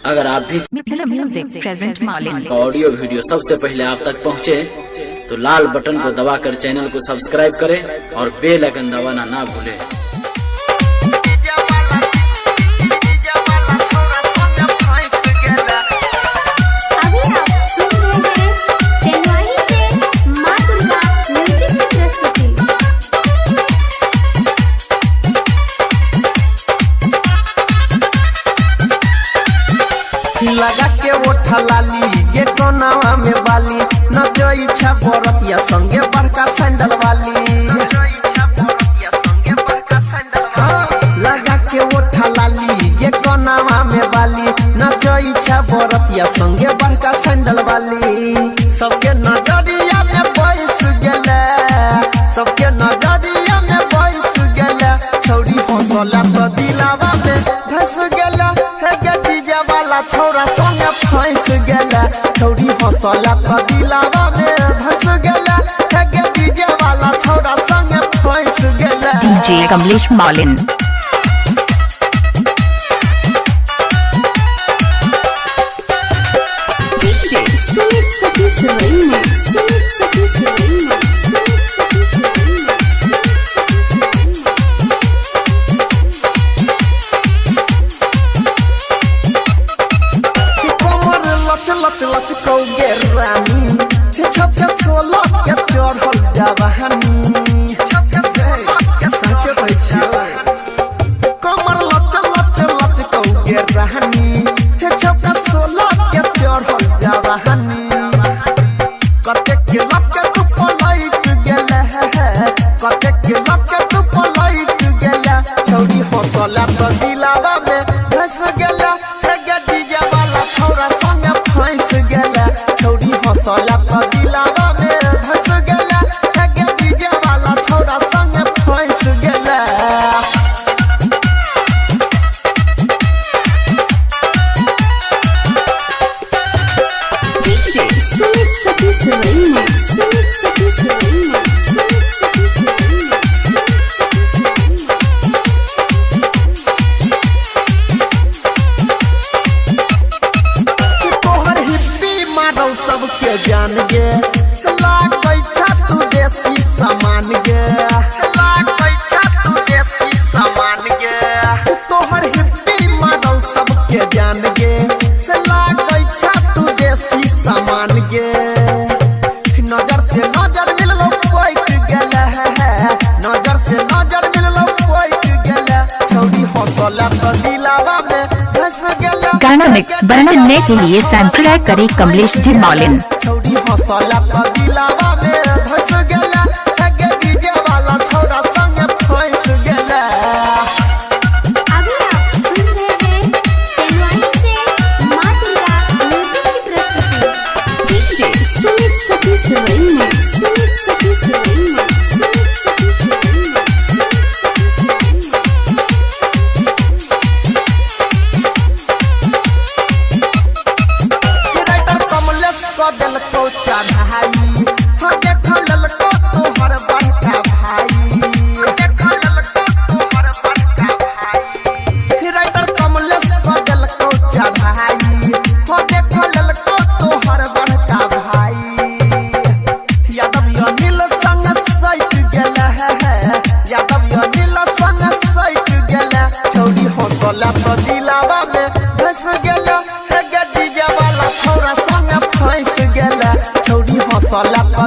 अगर आप भी मिथिला म्यूजिक प्रेजेंट मॉलिन ऑडियो वीडियो सबसे पहले आप तक पहुंचे तो लाल बटन को दबाकर चैनल को सब्सक्राइब करें और बेल आइकन दबाना ना भूलें। लगा के ओठा लाली ये कोनावा में बाली नचो इच्छा बरतिया संगे बड़का सैंडल वाली लगा के ओठा लाली ये कोनावा में बाली नचो इच्छा बरतिया संगे बड़का सैंडल वाली सबके नजरिया में बैस गेले सबके नजरिया में बैस गेले छौरी हंसला तो दिलावा में धस गेले हे गटीजा वाला छौरा संगे फंस गेला छौरी हंसला तो दिलावा में धस गेला हे गटीजा वाला छौरा संगे फंस गेला। डीजे कमलेश मॉलिन डीजे सुमित सती सवैया सुमित सती सवैया सुमित सती सवैया कमर लच लच लच कौगे रानी छपके 16 के चढ़ल जवानी छपके 16 के सच कहै छियै कमर लच लच लच कौगे रानी छपके 16 के चढ़ल जवानी कते के लक तू पलट गेले कते के लक तू पलट गेले छौरी हंसला तो दिलावा में धस गेला गटीजा वाला छौरा संगे फंस गेला छौरी हंसला तो दिलावा में धस गेला गटीजा वाला छौरा संगे फंस गेला। डीजे सुमित सती सवैया सुमित सती सवैया सुमित सती सवैया तोहर हिप्पी मारौ सबके जान गे लागै छ तू देसी सामान गे लागै छ तू देसी सामान गे तोहर हिप्पी मारौ सबके जान गे लागै छ तू देसी सामान गे नजर से नजर मिललो पट गेले नजर से नजर मिललो पट गेले छौरी हंसला तो दिलावा में धस गेले। गाना मिक्स बनाने के लिए सब्सक्राइब करें कमलेश जी मॉलिन। छौरी हंसला तो दिलावा में धस गेला हे डीजे वाला छौरा संगे फंस गेला। अभी आप सुन रहे हैं तेलवानी से मां दुर्गा म्यूजिक की प्रस्तुति डीजे सुमित सती सवैया सुमित सती सवैया सुमित सती सवैया राइटर कमलेश को दिल को चढ़ाई हो देख ललको तोहर बड़का भाई देख ललको तोहर बड़का भाई राइटर कमलेश को दिल को चढ़ाई हो देख ललको तोहर बड़का भाई यादव अनिल संग सैट गेला यादव अनिल संग सैट गेला छौरी हंसला तो दिलावा में धस गेला हे डीजे वाला छौरा संगे फंस गेला छौरी हंसला तो